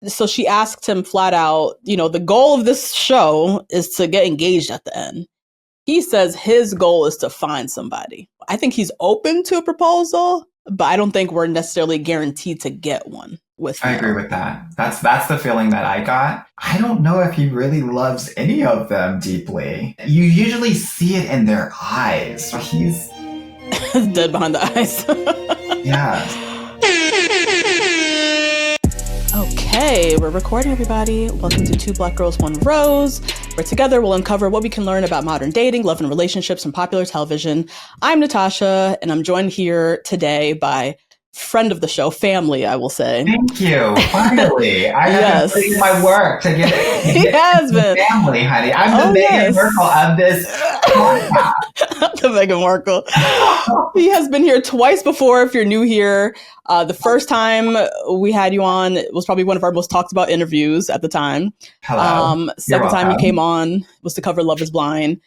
so she asked him flat out, the goal of this show is to get engaged at the end. He says his goal is to find somebody. I think he's open to a proposal, but I don't think we're necessarily guaranteed to get one with him. I agree with that. That's the feeling that I got. I don't know if he really loves any of them deeply. You usually see it in their eyes. He's dead behind the eyes. Yeah. Okay, we're recording, everybody. Welcome to Two Black Girls, One Rose, where together we'll uncover what we can learn about modern dating, love, and relationships from popular television. I'm Natasha, and I'm joined here today by friend of the show, family, I will say. Thank you. Finally. I have been putting in my work to get family, honey. I'm the Meghan Markle of this podcast. The Meghan Markle. He has been here twice before, if you're new here. The first time we had you on, it was probably one of our most talked about interviews at the time. Hello. Second time you came on was to cover Love is Blind.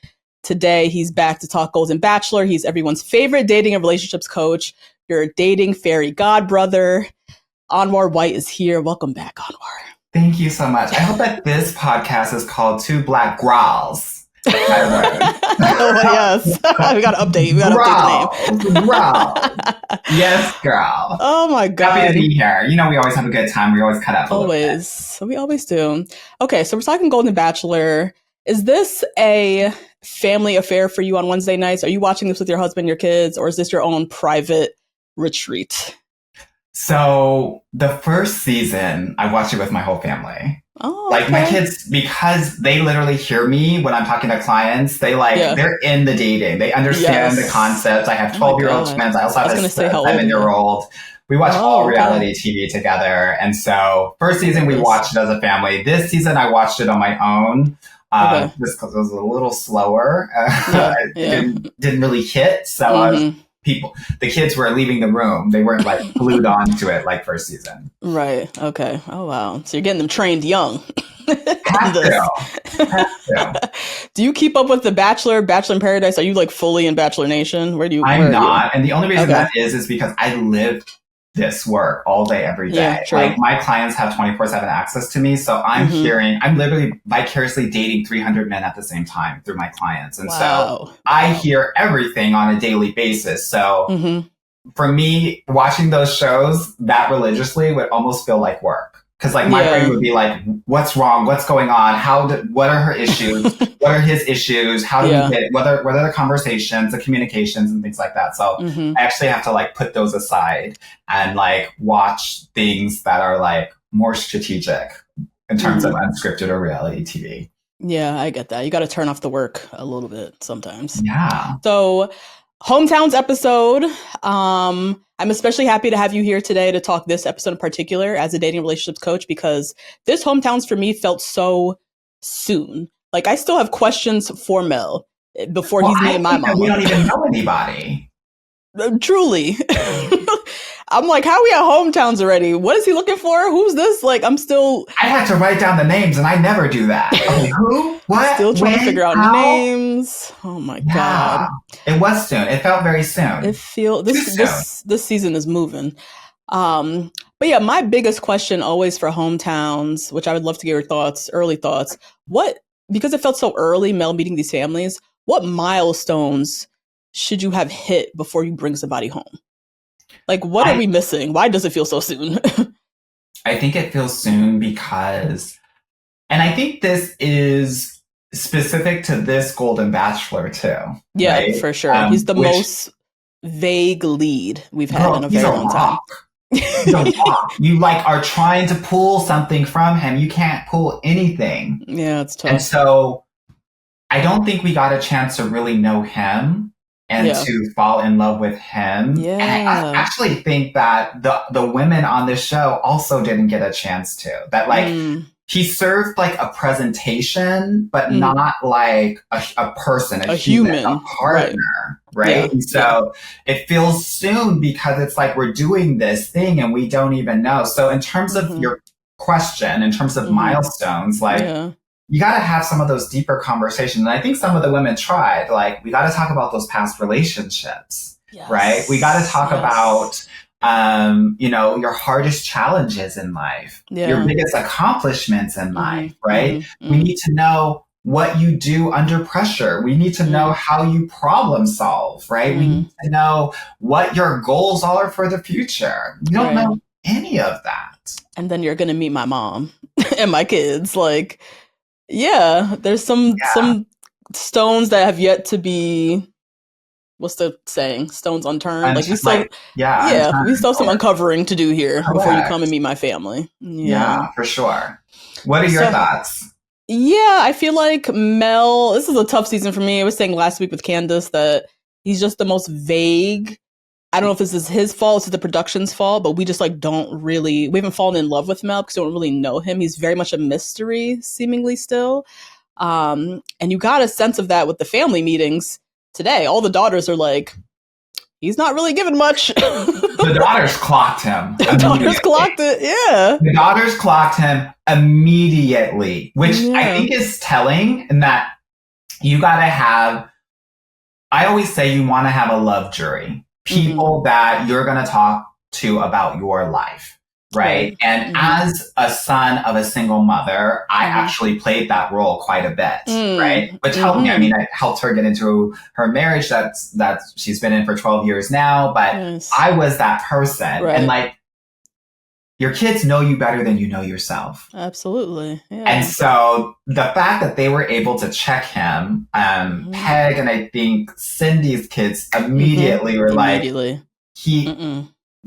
Today, he's back to talk Golden Bachelor. He's everyone's favorite dating and relationships coach. Your dating fairy godbrother. Anwar White is here. Welcome back, Anwar. Thank you so much. I hope that this podcast is called Two Black Girls. Oh, yes. We got to update. We got to update the name. Girl. Yes, girl. Oh, my God. Happy to be here. We always have a good time. We always cut up. Always. We always do. Okay, so we're talking Golden Bachelor. Is this a family affair for you on Wednesday nights? Are you watching this with your husband, your kids, or is this your own private retreat? So the first season, I watched it with my whole family. Oh, like my kids, because they literally hear me when I'm talking to clients. They're in the dating. They understand the concepts. I have 12-year-old twins. I also have a 7-year-old. We watch all reality TV together. And so first season, we watched it as a family. This season, I watched it on my own. Just because it was a little slower. It didn't really hit. So the kids were leaving the room. They weren't like glued on to it like first season. Right. Okay. Oh, wow. So you're getting them trained young. Have to. Do you keep up with The Bachelor, Bachelor in Paradise? Are you like fully in Bachelor Nation? I'm not. And the only reason that is because I live this work all day, every day. Like my clients have 24/7 access to me. So I'm literally vicariously dating 300 men at the same time through my clients. And so I hear everything on a daily basis. So for me, watching those shows that religiously would almost feel like work. Because like my brain would be like, what's wrong? What's going on? What are her issues? What are his issues? How do we get, what are the conversations, the communications and things like that? So I actually have to like put those aside and like watch things that are like more strategic in terms of unscripted or reality TV. Yeah, I get that. You got to turn off the work a little bit sometimes. Yeah. So Hometowns episode. I'm especially happy to have you here today to talk this episode in particular as a dating relationships coach, because this Hometowns for me felt so soon. Like I still have questions for Mel before he's meeting my mama. We don't even know anybody. Truly. I'm like, how are we at Hometowns already? What is he looking for? Who's this? Like, I had to write down the names and I never do that. Like, who? What? Still trying to figure out names. Oh my God. It was soon. It felt very soon. This season is moving. But yeah, my biggest question always for Hometowns, which I would love to get your early thoughts. Because it felt so early, Mel meeting these families, what milestones should you have hit before you bring somebody home? Like, what are we missing? Why does it feel so soon? I think it feels soon because, and I think this is specific to this Golden Bachelor too. Yeah, right? for sure. He's the most vague lead we've had in a very long time. He's a rock. You like are trying to pull something from him. You can't pull anything. Yeah, it's tough. And so I don't think we got a chance to really know him and to fall in love with him. Yeah. And I actually think that the women on this show also didn't get a chance to. That like he served like a presentation, but not like a person, a human, a partner, right? Yeah. And so it feels soon because it's like we're doing this thing and we don't even know. So in terms of your question, in terms of milestones, like you got to have some of those deeper conversations. And I think some of the women tried, like, we got to talk about those past relationships, right? We got to talk about your hardest challenges in life, your biggest accomplishments in life, right? We need to know what you do under pressure. We need to know how you problem solve, right? We need to know what your goals are for the future. You don't know any of that. And then you're going to meet my mom and my kids. Like, there's some stones that have yet to be, what's the saying? Stones unturned. Like we still, we still have some uncovering to do here before you come and meet my family. Yeah, for sure. What are your thoughts? Yeah, I feel like Mel, this is a tough season for me. I was saying last week with Candace that he's just the most vague. I don't know if this is his fault, it's the production's fault, but we just we haven't fallen in love with Mel because we don't really know him. He's very much a mystery, seemingly still. And you got a sense of that with the family meetings today. All the daughters are like, he's not really giving much. The daughters clocked him. The daughters clocked it, yeah. The daughters clocked him immediately, which I think is telling in that you got to have, I always say you want to have a love jury. People that you're going to talk to about your life, right? And as a son of a single mother, I actually played that role quite a bit, right? Which helped me. I mean, I helped her get into her marriage that she's been in for 12 years now, but I was that person. And your kids know you better than you know yourself. Absolutely. Yeah. And so the fact that they were able to check him, Peg and I think Cindy's kids immediately were like, let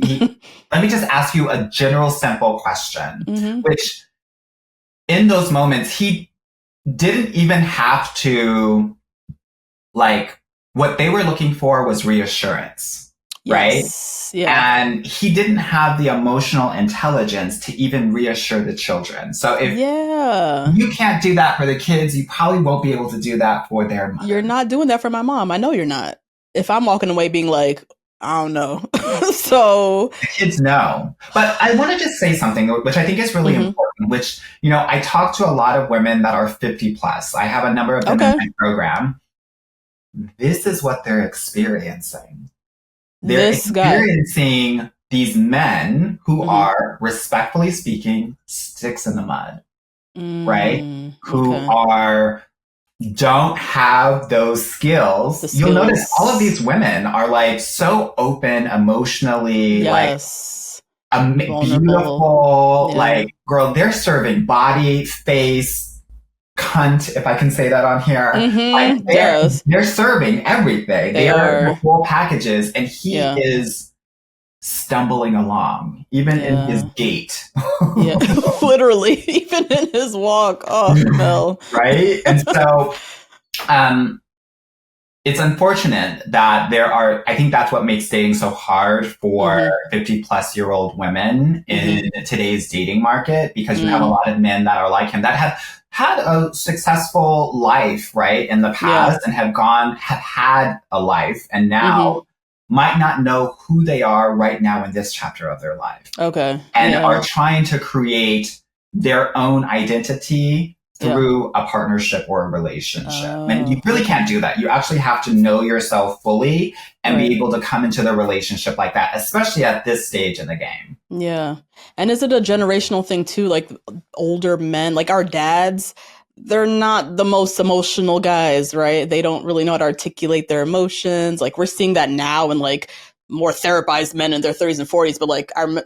me just ask you a general simple question, which in those moments, he didn't even have to, what they were looking for was reassurance. Right? Yeah. And he didn't have the emotional intelligence to even reassure the children. So if you can't do that for the kids, you probably won't be able to do that for their mother. You're not doing that for my mom. I know you're not. If I'm walking away being like, I don't know. So the kids know. But I want to just say something, which I think is really important, which, I talk to a lot of women that are 50 plus. I have a number of them in my program. This is what they're experiencing. They're experiencing these men who are, respectfully speaking, sticks in the mud, right? Who don't have those skills. You'll notice all of these women are so open emotionally, beautiful, girl, they're serving body, face, cunt, if I can say that on here. They're serving everything. They are full packages, and he is stumbling along, even in his gait. Literally, even in his walk. Oh, no. Right? And so it's unfortunate that I think that's what makes dating so hard for 50 plus year old women in today's dating market, because you have a lot of men that are like him that have had a successful life, right, in the past, and have had a life, and now might not know who they are right now in this chapter of their life. Okay. And are trying to create their own identity through a partnership or a relationship. And you really can't do that. You actually have to know yourself fully and be able to come into the relationship like that, especially at this stage in the game. Yeah. And is it a generational thing too? Like older men, like our dads, they're not the most emotional guys, right? They don't really know how to articulate their emotions. Like we're seeing that now in more therapized men in their 30s and 40s, but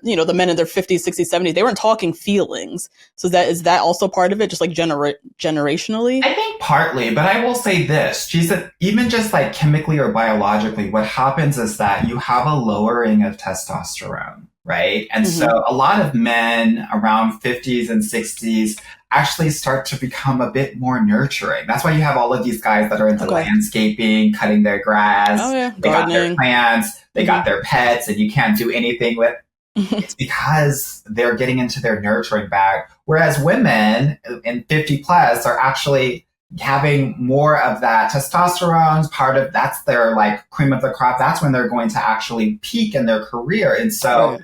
the men in their 50s, 60s, 70s, they weren't talking feelings. So is that also part of it, just generationally? I think partly, but I will say this, even just chemically or biologically, what happens is that you have a lowering of testosterone, right? And so a lot of men around 50s and 60s actually start to become a bit more nurturing. That's why you have all of these guys that are into landscaping, cutting their grass, they got their plants, they got their pets, and you can't do anything with. It's because they're getting into their nurturing bag. Whereas women in 50 plus are actually having more of that testosterone. That's their cream of the crop. That's when they're going to actually peak in their career. And so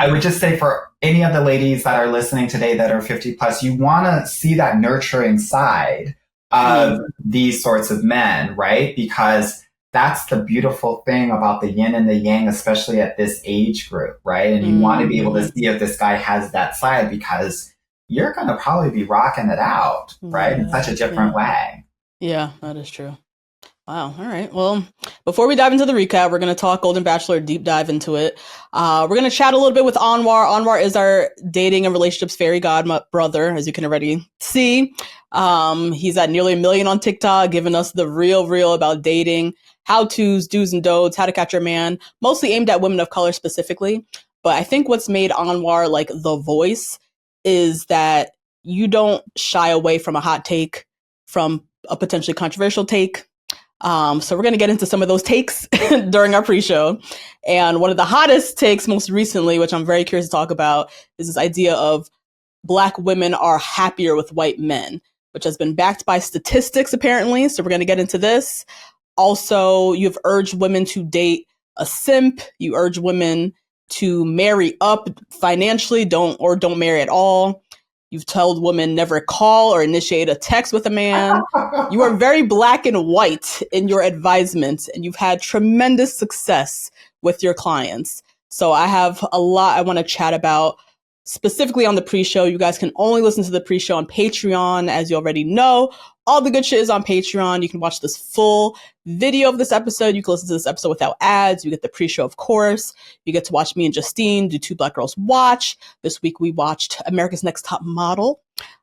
I would just say for any of the ladies that are listening today that are 50 plus, you want to see that nurturing side of these sorts of men, right? Because that's the beautiful thing about the yin and the yang, especially at this age group, right? And you want to be able to see if this guy has that side, because you're going to probably be rocking it out, right? In such a different way. Yeah, that is true. Wow. All right. Well, before we dive into the recap, we're going to talk Golden Bachelor, deep dive into it. We're going to chat a little bit with Anwar. Anwar is our dating and relationships fairy godbrother, as you can already see. He's at nearly 1 million on TikTok, giving us the real about dating, how-tos, do's and don'ts, how to catch your man, mostly aimed at women of color specifically. But I think what's made Anwar like the voice is that you don't shy away from a hot take, from a potentially controversial take. So we're going to get into some of those takes during our pre-show. And one of the hottest takes most recently, which I'm very curious to talk about, is this idea of Black women are happier with white men, which has been backed by statistics, apparently. So we're going to get into this. Also, you've urged women to date a simp. You urge women to marry up financially, don't marry at all. You've told women never call or initiate a text with a man. You are very black and white in your advisements, and you've had tremendous success with your clients. So I have a lot I want to chat about, specifically on the pre-show. You guys can only listen to the pre-show on Patreon, as you already know. All the good shit is on Patreon. You can watch this full video of this episode. You can listen to this episode without ads. You get the pre-show, of course. You get to watch me and Justine do Two Black Girls Watch. This week we watched America's Next Top Model.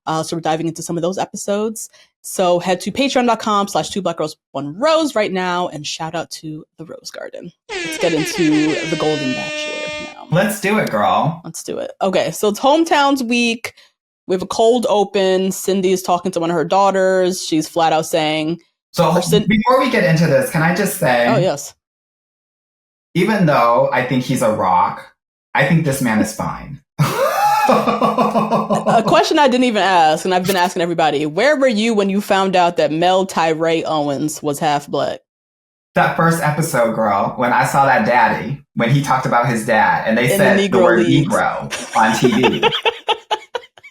So we're diving into some of those episodes. So head to patreon.com/2blackgirls1rose right now, and shout out to the Rose Garden. Let's get into the Golden Bachelor now. Let's do it, girl. Let's do it. Okay, so it's Hometowns week. We have a cold open. Cindy is talking to one of her daughters. She's flat out saying... So before we get into this, can I just say... Oh, yes. Even though I think he's a rock, I think this man is fine. A question I didn't even ask, and I've been asking everybody, where were you when you found out that Mel Tyree Owens was half Black? That first episode, girl, when I saw that daddy, when he talked about his dad, and they said the word Negro on TV.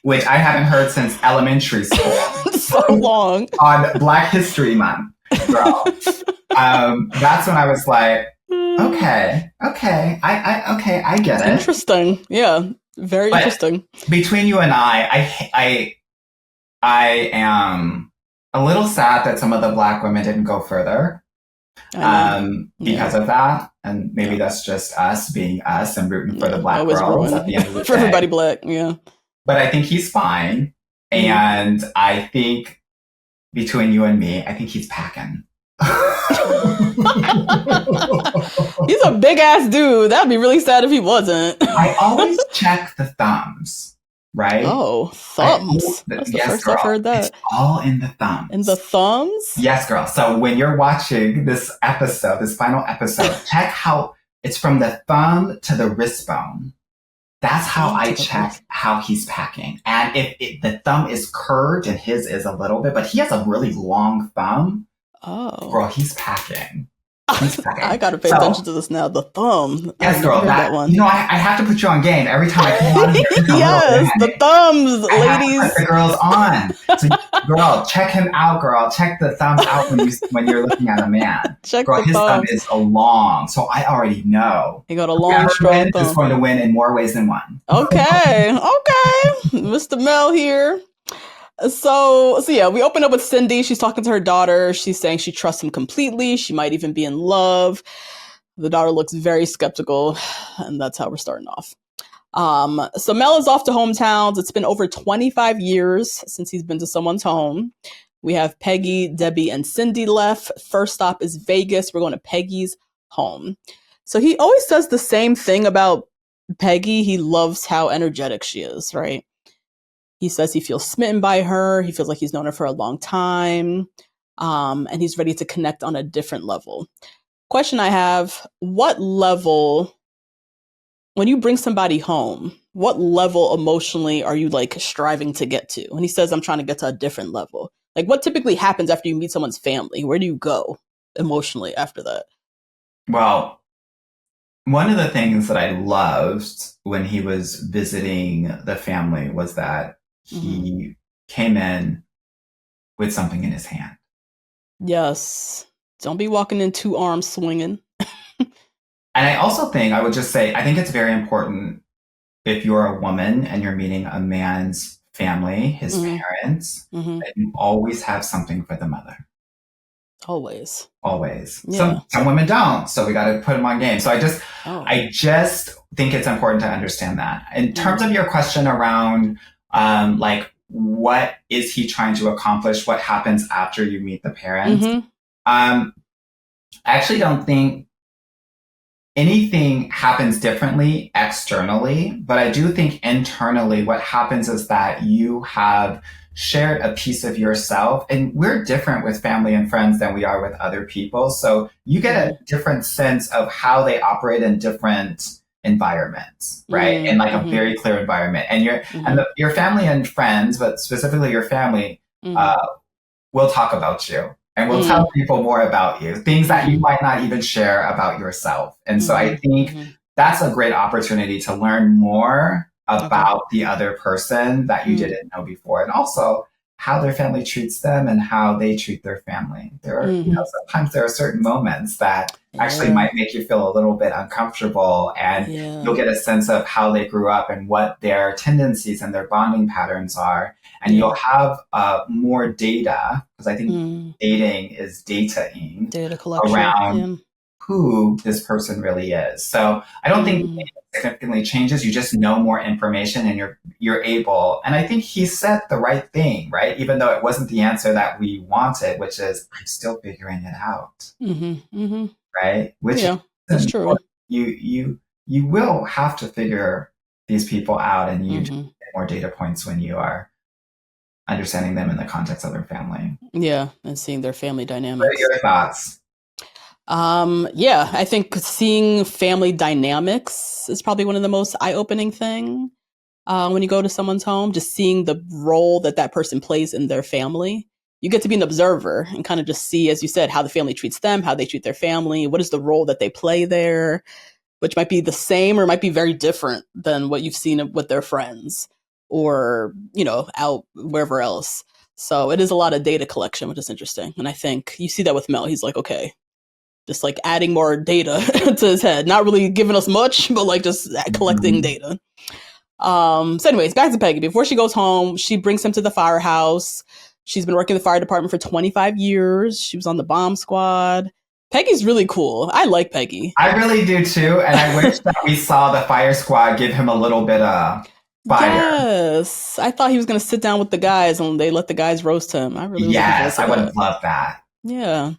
Which I haven't heard since elementary school. So long. On Black History Month, girl. That's when I was like, okay, I get it. Interesting. Yeah, very interesting. Between you and I am a little sad that some of the Black women didn't go further because of that. And maybe that's just us being us and rooting for the Black girls at the end of the day. For everybody Black, yeah. But I think he's fine. And I think between you and me, I think he's packing. He's a big ass dude. That'd be really sad if he wasn't. I always check the thumbs, right? Oh, thumbs. That's the first I've heard that. It's all in the thumbs. In the thumbs? Yes, girl. So when you're watching this episode, this final episode, check how it's from the thumb to the wrist bone. That's how I check how he's packing. And if the thumb is curved and his is a little bit, but he has a really long thumb. Oh. Girl, he's packing. I gotta pay attention to this now. The thumb. Yes, girl. That one. You know, I have to put you on game every time I come on here. Yes, the thumbs, ladies. Put the girls on. So, girl, check him out, girl. Check the thumbs out when you're looking at a man. Check girl, the his thumb thumbs. is a long, so I already know. He got a long, strong thumb. Is going to win in more ways than one. Okay, Mr. Mel here. So yeah, we open up with Cindy. She's talking to her daughter. She's saying she trusts him completely. She might even be in love. The daughter looks very skeptical, and that's how we're starting off. So Mel is off to Hometowns. It's been over 25 years since he's been to someone's home. We have Peggy, Debbie, and Cindy left. First stop is Vegas. We're going to Peggy's home. So he always says the same thing about Peggy. He loves how energetic she is, right? He says he feels smitten by her. He feels like he's known her for a long time. And he's ready to connect on a different level. Question I have, what level, when you bring somebody home, what level emotionally are you like striving to get to? And he says, I'm trying to get to a different level. Like what typically happens after you meet someone's family? Where do you go emotionally after that? Well, one of the things that I loved when he was visiting the family was that he came in with something in his hand. Yes. Don't be walking in 2 arms swinging. And I also think, I would just say, I think it's very important if you're a woman and you're meeting a man's family, his parents, that you always have something for the mother. Always. Yeah. Some women don't, so we got to put them on game. So I just think it's important to understand that. In terms of your question around, like, what is he trying to accomplish? What happens after you meet the parents? I actually don't think anything happens differently externally, but I do think internally what happens is that you have shared a piece of yourself, and we're different with family and friends than we are with other people. So you get a different sense of how they operate in different environments, right? In like a very clear environment. And your family and friends, but specifically your family, will talk about you. And we'll tell people more about you, things that you might not even share about yourself. And so I think that's a great opportunity to learn more about the other person that you didn't know before, and also how their family treats them and how they treat their family. There are, sometimes there are certain moments that actually might make you feel a little bit uncomfortable, and you'll get a sense of how they grew up and what their tendencies and their bonding patterns are. And you'll have more data, because I think dating is data collection around who this person really is. So I don't think it significantly changes. You just know more information, and you're able. And I think he said the right thing, right? Even though it wasn't the answer that we wanted, which is, I'm still figuring it out, right? Which that's true. You will have to figure these people out, and you get more data points when you are understanding them in the context of their family. Yeah, and seeing their family dynamics. What are your thoughts? I think seeing family dynamics is probably one of the most eye-opening thing when you go to someone's home. Just seeing the role that person plays in their family. You get to be an observer and kind of just see, as you said, how the family treats them, how they treat their family, what is the role that they play there, which might be the same or might be very different than what you've seen with their friends or, out wherever else. So it is a lot of data collection, which is interesting. And I think you see that with Mel. He's like, okay, just like adding more data to his head, not really giving us much, but like just collecting data. So anyways, back to Peggy. Before she goes home, she brings him to the firehouse. She's been working in the fire department for 25 years. She was on the bomb squad. Peggy's really cool. I like Peggy. I really do too. And I wish that we saw the fire squad give him a little bit of fire. Yes. I thought he was going to sit down with the guys and they let the guys roast him. I really Yes, I would have loved that. Yeah.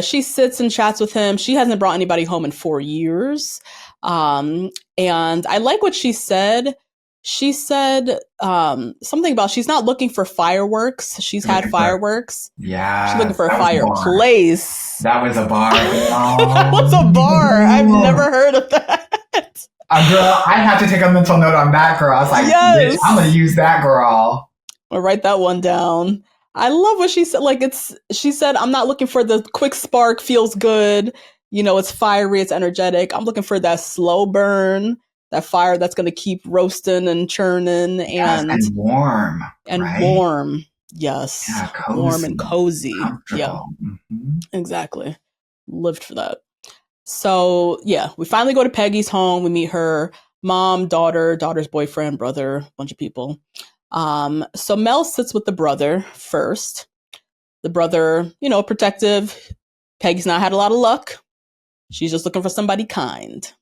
She sits and chats with him. She hasn't brought anybody home in 4 years. And I like what she said. She said something about she's not looking for fireworks. She's had fireworks. Yeah. She's looking for a fireplace. That was a bar. That was a bar. I've never heard of that. Girl, I have to take a mental note on that, girl. I was like, yes. I'm going to use that, girl. I'll write that one down. I love what she said. She said, I'm not looking for the quick spark, feels good. It's fiery, it's energetic. I'm looking for that slow burn, that fire that's going to keep roasting and churning and warm. And right? warm. Yes. Yeah, cozy. Warm and cozy. Yeah. Mm-hmm. Exactly. Lived for that. So, we finally go to Peggy's home. We meet her mom, daughter's boyfriend, brother, a bunch of people. So Mel sits with the brother first. The brother, protective. Peggy's not had a lot of luck. She's just looking for somebody kind.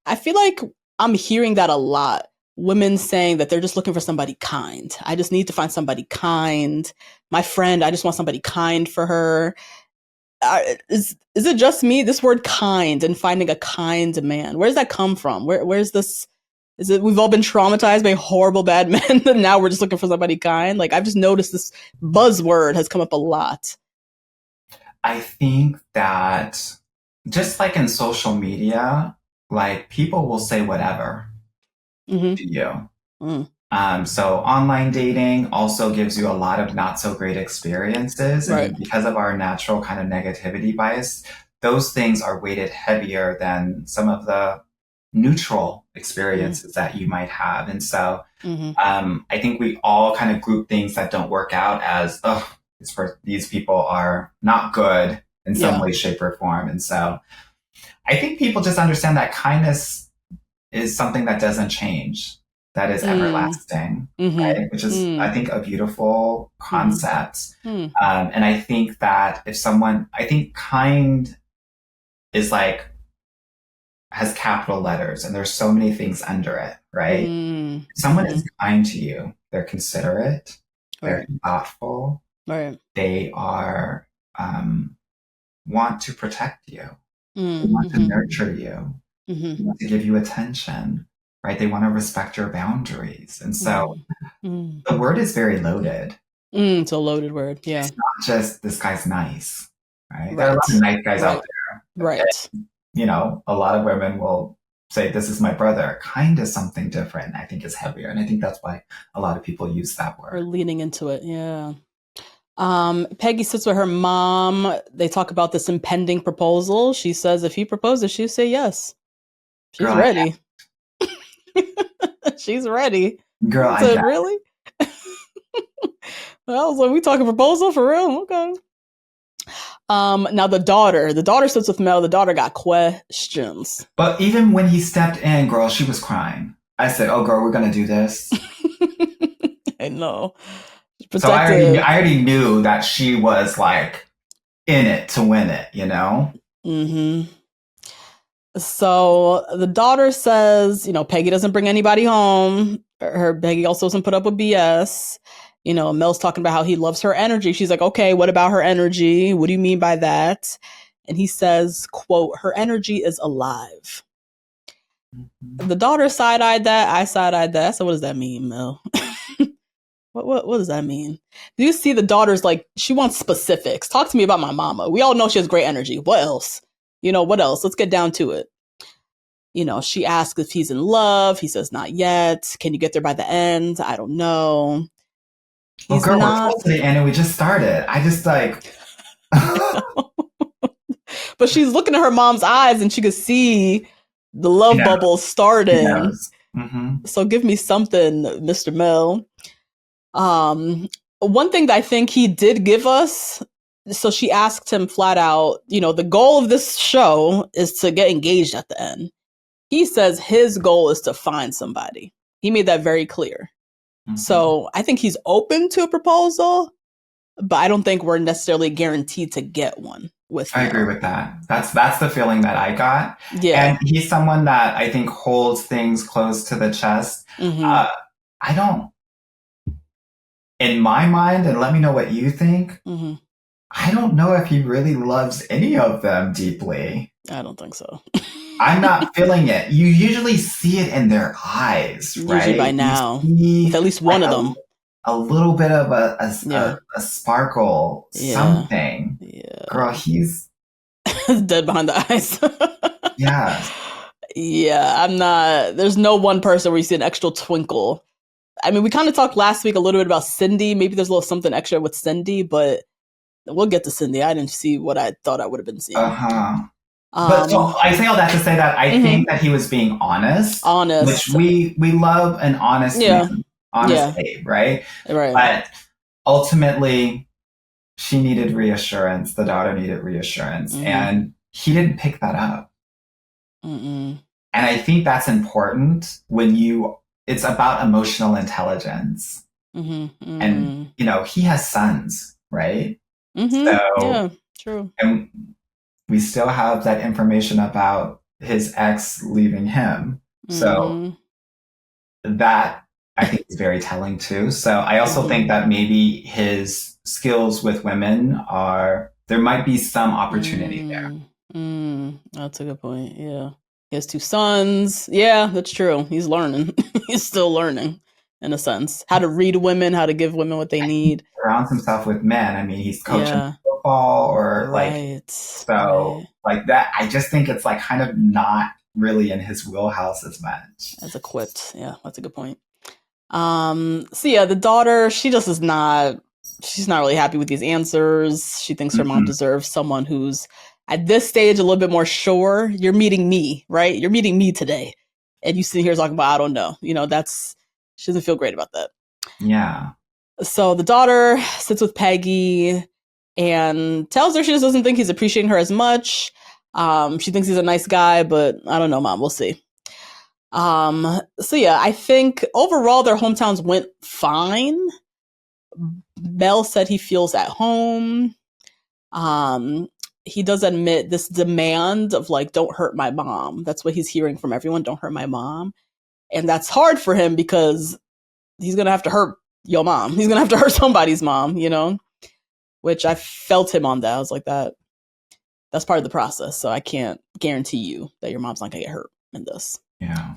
I feel like I'm hearing that a lot. Women saying that they're just looking for somebody kind. I just need to find somebody kind. My friend, I just want somebody kind for her. Is it just me? This word kind and finding a kind man. Where does that come from? Where's this? Is it we've all been traumatized by horrible bad men and now we're just looking for somebody kind? Like I've just noticed this buzzword has come up a lot. I think that just like in social media, like people will say whatever to you. So online dating also gives you a lot of not so great experiences. Right. And because of our natural kind of negativity bias, those things are weighted heavier than some of the neutral experiences that you might have. And so I think we all kind of group things that don't work out as, oh, these people are not good in some way, shape, or form. And so I think people just understand that kindness is something that doesn't change, that is everlasting, right? Which is, I think, a beautiful concept. And I think that I think kind is like, has capital letters and there's so many things under it, right? If someone is kind to you, they're considerate, they're thoughtful, they are, want to protect you, they want to nurture you, they want to give you attention, right? They want to respect your boundaries. And so the word is very loaded. It's a loaded word. Yeah. It's not just this guy's nice, right? There are a lot of nice guys out there. Right. And, you know, a lot of women will say, this is my brother. Kind is something different. I think is heavier. And I think that's why a lot of people use that word. Or leaning into it. Yeah. Peggy sits with her mom. They talk about this impending proposal. She says if he proposes, she'll say yes. She's ready. She's ready. Girl, I said, really? I was like, we talking proposal for real? Okay. Now the daughter sits with Mel. The daughter got questions. But even when he stepped in, girl, she was crying. I said, oh, girl, we're going to do this. I know. So I already knew that she was like in it to win it, you know? So the daughter says, you know, Peggy doesn't bring anybody home. Peggy also doesn't put up with BS. You know, Mel's talking about how he loves her energy. She's like, okay, what about her energy? What do you mean by that? And he says, quote, her energy is alive. The daughter side-eyed that. I side-eyed that. So what does that mean, Mel? What does that mean? Do you see the daughter's like, she wants specifics. Talk to me about my mama. We all know she has great energy. What else? You know, what else? Let's get down to it. You know, she asks if he's in love. He says, not yet. Can you get there by the end? I don't know. Well, girl, we're close to the end and we just started. I just like... But she's looking at her mom's eyes and she could see the love bubble starting. So give me something, Mr. Mel. One thing that I think he did give us, so she asked him flat out, you know, the goal of this show is to get engaged at the end. He says his goal is to find somebody. He made that very clear. So I think he's open to a proposal, but I don't think we're necessarily guaranteed to get one with him. I agree with that. That's the feeling that I got. Yeah. And he's someone that I think holds things close to the chest. I don't, in my mind, and let me know what you think, I don't know if he really loves any of them deeply. I don't think so. I'm not feeling it. You usually see it in their eyes, right? Usually by now, with at least one of them. A little bit of a sparkle, something. Yeah. Girl, he's dead behind the eyes. Yeah. Yeah, I'm not. There's no one person where you see an extra twinkle. I mean, we kind of talked last week a little bit about Cindy. Maybe there's a little something extra with Cindy, but we'll get to Cindy. I didn't see what I thought I would have been seeing. But so I say all that to say that I think that he was being honest. Which we love an honest man, honest babe, right? Right. But ultimately, she needed reassurance. The daughter needed reassurance. And he didn't pick that up. And I think that's important when it's about emotional intelligence. And, you know, he has sons, right? So, yeah, true. And we still have that information about his ex leaving him. So that I think is very telling too. So I also think that maybe his skills with women there might be some opportunity there. That's a good point. Yeah. He has 2 sons. Yeah, that's true. He's learning. He's still learning in a sense. How to read women, how to give women what they need. He surrounds himself with men. I mean, he's coaching football or like that. I just think it's like kind of not really in his wheelhouse as much. As equipped. Yeah, that's a good point. So yeah, the daughter, she just is not, she's not really happy with these answers. She thinks her mom deserves someone who's at this stage a little bit more sure. You're meeting me, right? You're meeting me today. And you sitting here talking about, I don't know. You know, she doesn't feel great about that. Yeah. So the daughter sits with Peggy and tells her she just doesn't think he's appreciating her as much. She thinks he's a nice guy, but I don't know, Mom. We'll see. So yeah, I think overall their hometowns went fine. Mel said he feels at home. He does admit this demand of like, don't hurt my mom. That's what he's hearing from everyone. Don't hurt my mom. And that's hard for him because he's going to have to hurt your mom. He's going to have to hurt somebody's mom, you know, which I felt him on that. I was like, that's part of the process. So I can't guarantee you that your mom's not going to get hurt in this. Yeah.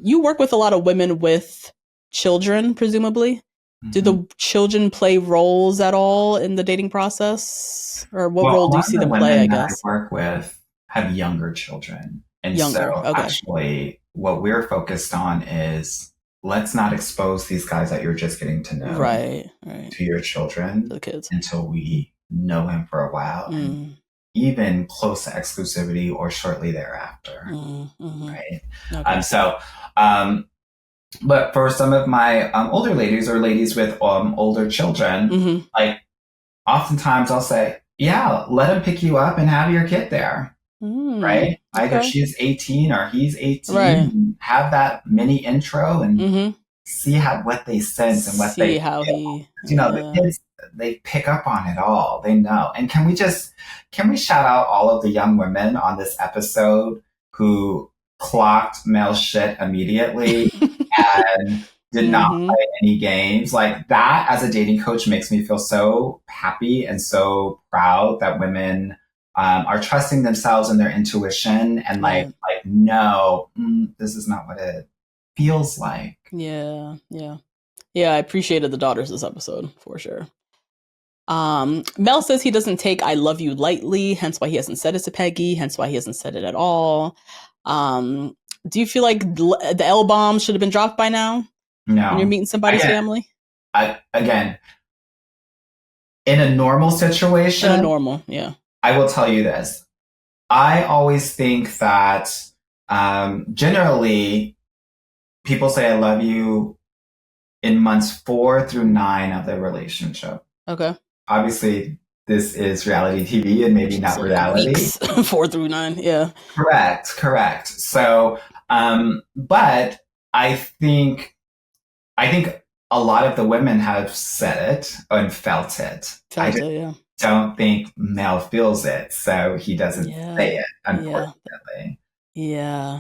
You work with a lot of women with children, presumably. Do the children play roles at all in the dating process? Or what role do you see them play, I guess? I work with have younger children. And actually, what we're focused on is let's not expose these guys that you're just getting to know to your children, the kids, until we know him for a while. And even close to exclusivity or shortly thereafter. Right? Okay. But for some of my older ladies or ladies with older children, like oftentimes I'll say, yeah, let him pick you up and have your kid there, right? Either she's 18 or he's 18. Have that mini intro and see what they sense and what they feel. The kids, they pick up on it all. They know. And can we shout out all of the young women on this episode who clocked Mel's shit immediately and did not play any games? Like that as a dating coach makes me feel so happy and so proud that women are trusting themselves and their intuition and no, this is not what it feels like. Yeah. I appreciated the daughters this episode for sure. Mel says he doesn't take I love you lightly, hence why he hasn't said it to Peggy, hence why he hasn't said it at all. Do you feel like the L-bomb should have been dropped by now? No. When you're meeting somebody's family? Again, in a normal situation. I will tell you this. I always think that generally people say I love you in months 4 through 9 of the relationship. Okay. Obviously, this is reality TV and maybe not reality. Weeks, 4 through 9, yeah. Correct. So, but I think a lot of the women have said it and felt it. Don't think Mel feels it, so he doesn't say it, unfortunately. Yeah,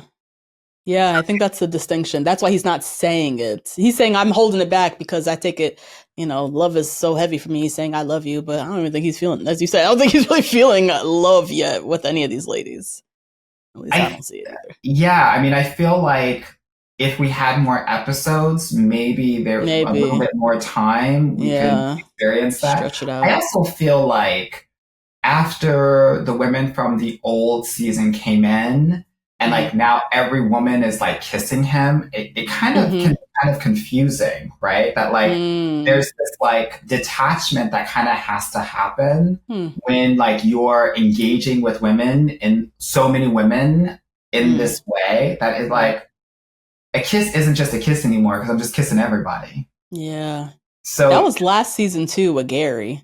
I think that's the distinction. That's why he's not saying it. He's saying, I'm holding it back because I take it, love is so heavy for me. He's saying, I love you, but I don't even think he's feeling, as you said, I don't think he's really feeling love yet with any of these ladies. At least I don't see it either. Yeah, I mean, I feel like if we had more episodes, maybe there's a little bit more time, we could experience that. Stretch it out. I also feel like after the women from the old season came in, and like now every woman is like kissing him, it kind of can be kind of confusing, right? That like there's this like detachment that kind of has to happen when like you're engaging with women and so many women in this way that is like a kiss isn't just a kiss anymore because I'm just kissing everybody. Yeah. So that was last season too with Gary.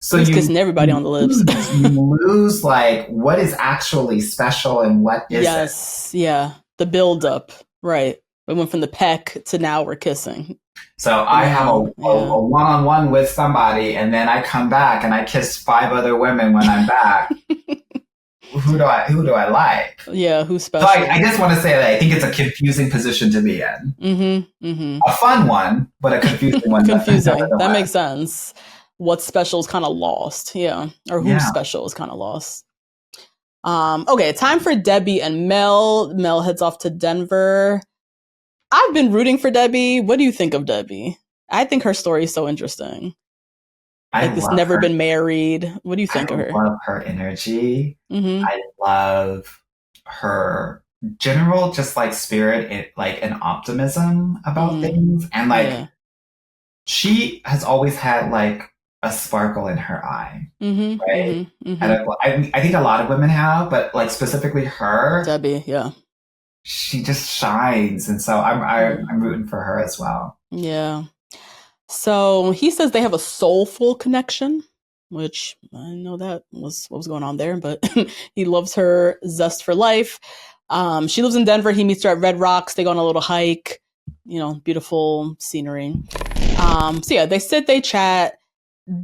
So he's kissing everybody on the lips. You lose like what is actually special and what isn't. Yes, yeah. The build up, right. We went from the peck to now we're kissing. So I have a one-on-one with somebody and then I come back and I kiss 5 other women when I'm back. Who do I like? Yeah, who's special? So I just want to say that I think it's a confusing position to be in. A fun one, but a confusing one. Confusing. That makes sense. What's special is kind of lost. Yeah. Or who's special is kind of lost. Okay, time for Debbie and Mel. Mel heads off to Denver. I've been rooting for Debbie. What do you think of Debbie? I think her story is so interesting. Like this never been married. What do you think of her? I love her energy. I love her general just like spirit, like an optimism about things. And like she has always had like a sparkle in her eye, right? And I think a lot of women have, but like specifically her, Debbie, she just shines, and so I'm rooting for her as well. Yeah. So he says they have a soulful connection, which I know that was what was going on there, but he loves her zest for life. She lives in Denver. He meets her at Red Rocks. They go on a little hike, beautiful scenery. So yeah, they sit, they chat.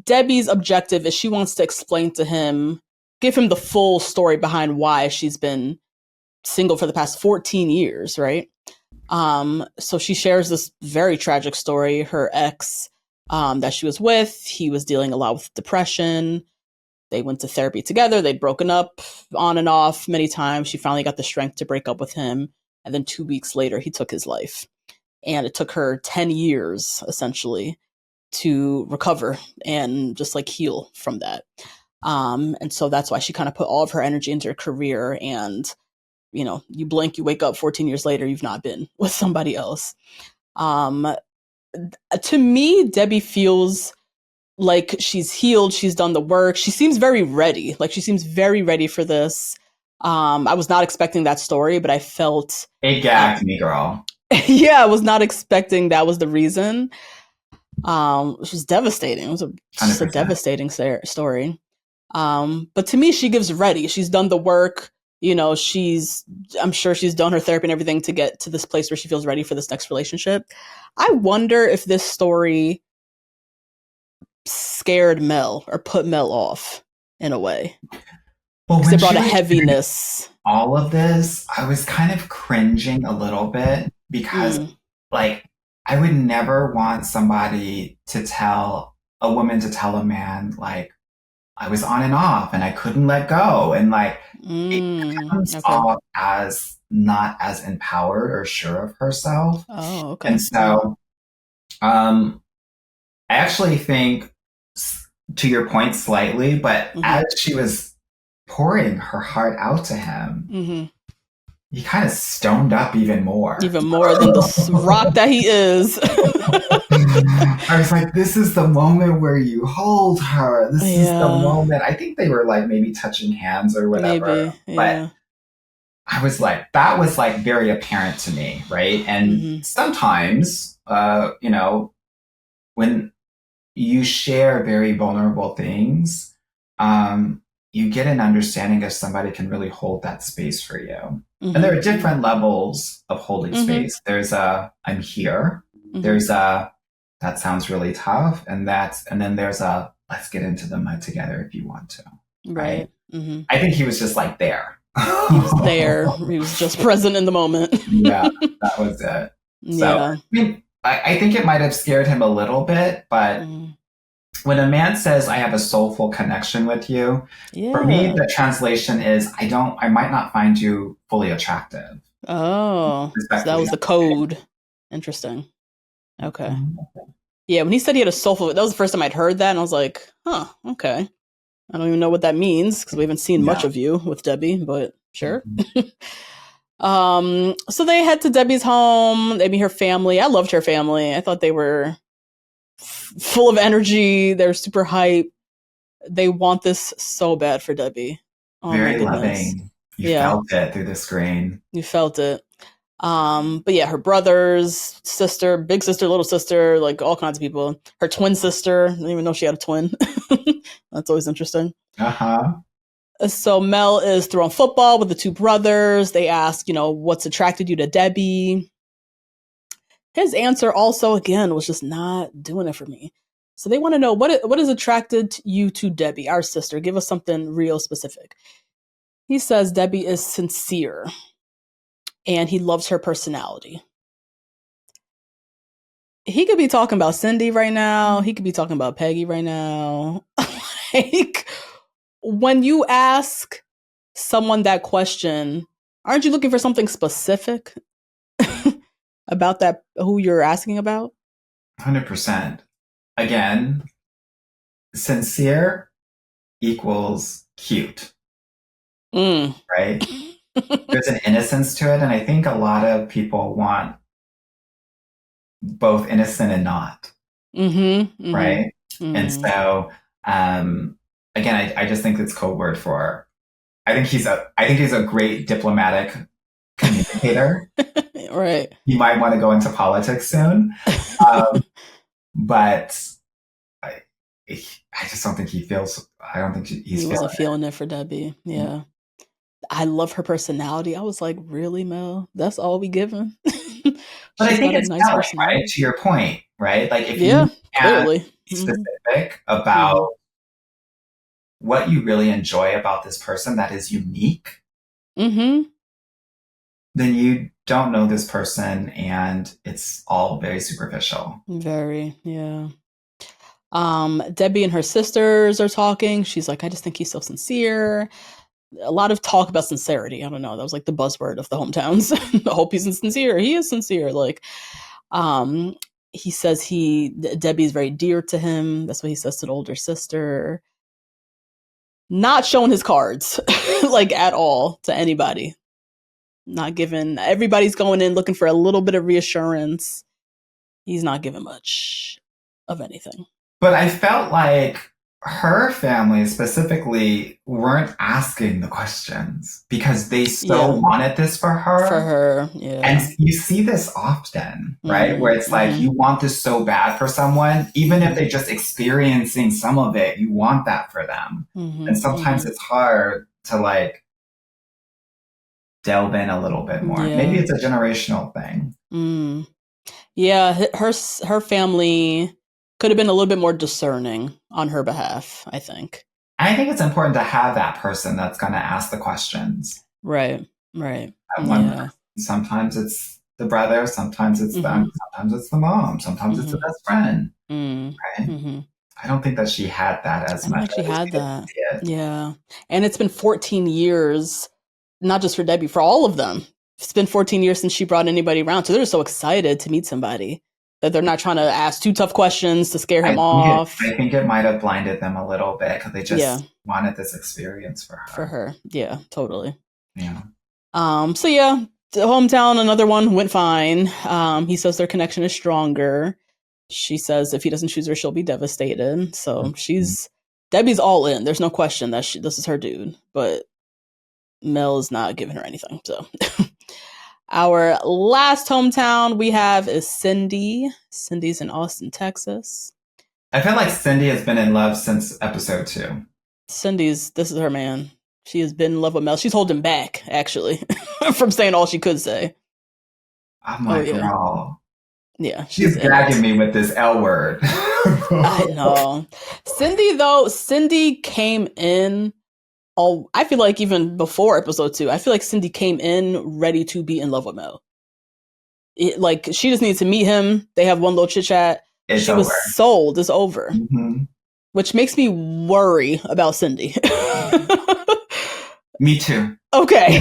Debbie's objective is she wants to explain to him, give him the full story behind why she's been single for the past 14 years, right? So she shares this very tragic story. Her ex that she was with, he was dealing a lot with depression. They went to therapy together. They'd broken up on and off many times. She finally got the strength to break up with him. And then 2 weeks later, he took his life. And it took her 10 years, essentially, to recover and just like heal from that. And so that's why she kind of put all of her energy into her career. And, you blink, you wake up 14 years later, you've not been with somebody else. To me, Debbie feels like she's healed. She's done the work. She seems very ready. Like she seems very ready for this. I was not expecting that story, but I felt it gagged me, girl. Yeah, I was not expecting that was the reason. Which was devastating. It was just a devastating story. But to me, she gives ready. She's done the work. I'm sure she's done her therapy and everything to get to this place where she feels ready for this next relationship. I wonder if this story scared Mel or put Mel off in a way. Well, because it brought a heaviness. All of this, I was kind of cringing a little bit because, I would never want somebody to tell a woman to tell a man, I was on and off and I couldn't let go. And it comes off as not as empowered or sure of herself. Oh, okay. And so, I actually think, to your point slightly, but as she was pouring her heart out to him, he kind of stoned up even more. Even more than the rock that he is. I was like, this is the moment where you hold her. This is the moment. I think they were maybe touching hands or whatever. Maybe, but I was like, that was very apparent to me, right? And sometimes, when you share very vulnerable things, you get an understanding if somebody can really hold that space for you. And there are different levels of holding space. There's I'm here. There's that sounds really tough. And then there's let's get into the mud together if you want to. Right. I think he was just there. He was there. He was just present in the moment. Yeah, that was it. So, I think it might have scared him a little bit, but when a man says, I have a soulful connection with you, for me, the translation is, I might not find you fully attractive. Oh, so that was the code. Interesting. Okay. Yeah, when he said he had a soulful, that was the first time I'd heard that, and I was like, huh, okay. I don't even know what that means, because we haven't seen much of you with Debbie, but sure. So they head to Debbie's home. They meet her family. I loved her family. I thought they were full of energy. They're super hype. They want this so bad for Debbie. Oh, very loving. You felt it through the screen. You felt it. But yeah, her brothers, sister, big sister, little sister, all kinds of people. Her twin sister. I didn't even know she had a twin. That's always interesting. So Mel is throwing football with the two brothers. They ask, what's attracted you to Debbie? His answer also, again, was just not doing it for me. So they want to know, what has attracted you to Debbie, our sister? Give us something real specific. He says Debbie is sincere and he loves her personality. He could be talking about Cindy right now. He could be talking about Peggy right now. When you ask someone that question, aren't you looking for something specific about that, who you're asking about? 100%. Again, sincere equals cute. Right? There's an innocence to it, and I think a lot of people want both innocent and not. Right? And so, again, I just think it's code word for. I think he's a great diplomatic communicator. Right. He might want to go into politics soon. but I just don't think he feels. I don't think he wasn't feeling it for Debbie. Yeah. I love her personality. I was like, really, Mel? That's all we given? But I think it's nice valid, right? To your point, right? Like if you clearly be specific about what you really enjoy about this person that is unique, then you don't know this person and it's all very superficial. Very, yeah. Debbie and her sisters are talking. She's like, I just think he's so sincere. A lot of talk about sincerity. I don't know. That was like the buzzword of the hometowns. I hope he's sincere. He is sincere. Like, he says Debbie's very dear to him. That's what he says to the older sister. Not showing his cards, like at all to anybody. Not giving. Everybody's going in looking for a little bit of reassurance. He's not giving much of anything. But I felt like her family specifically weren't asking the questions because they so wanted this for her. For her, yeah. And you see this often, right? Where it's like you want this so bad for someone, even if they're just experiencing some of it, you want that for them. And sometimes it's hard to like delve in a little bit more. Maybe it's a generational thing. Yeah, her family could have been a little bit more discerning on her behalf, I think. I think it's important to have that person that's going to ask the questions. Right. Sometimes it's the brother, sometimes it's them, sometimes it's the mom, sometimes it's the best friend. Right? I don't think that she had that as much. She had that. Yeah. And it's been 14 years, not just for Debbie, for all of them. It's been 14 years since she brought anybody around. So they're so excited to meet somebody that they're not trying to ask too tough questions to scare him off. I think it might have blinded them a little bit because they just wanted this experience for her. For her. Yeah, totally. Yeah. So yeah, the hometown, another one went fine. He says their connection is stronger. She says if he doesn't choose her, she'll be devastated. So Debbie's all in. There's no question that this is her dude, but Mel is not giving her anything. So our last hometown we have is Cindy. Cindy's in Austin, Texas. I feel like Cindy has been in love since episode 2. This is her man. She has been in love with Mel. She's holding back, actually, from saying all she could say. I'm like, girl. Yeah. She's gagging me with this L word. I know. Cindy came in. I feel like even before episode 2, I feel like Cindy came in ready to be in love with Mel. Like, she just needs to meet him. They have one little chit chat. She was sold. It's over. Which makes me worry about Cindy. Me too. Okay.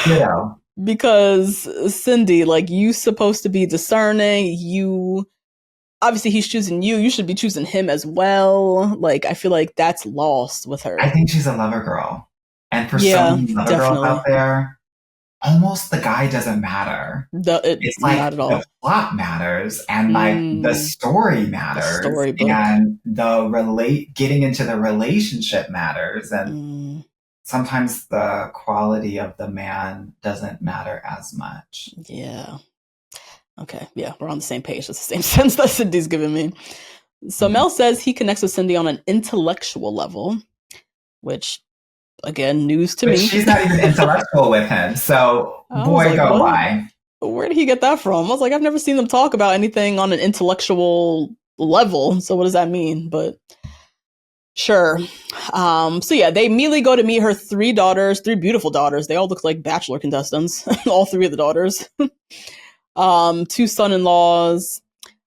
Ditto. Because Cindy, like, you supposed to be discerning. Obviously he's choosing you. You should be choosing him as well. Like, I feel like that's lost with her. I think she's a lover girl. And for some lover girls out there, almost the guy doesn't matter. It's like not at all. The plot matters and like the story matters. And getting into the relationship matters. And sometimes the quality of the man doesn't matter as much. Yeah. Okay. Yeah, we're on the same page. That's the same sense that Cindy's giving me. So Mel says he connects with Cindy on an intellectual level, which, again, news to me. She's not even intellectual with him. So, why? Where did he get that from? I was like, I've never seen them talk about anything on an intellectual level. So what does that mean? But sure. So yeah, they immediately go to meet her 3 beautiful daughters. They all look like Bachelor contestants. All 3 of the daughters. 2 son-in-laws.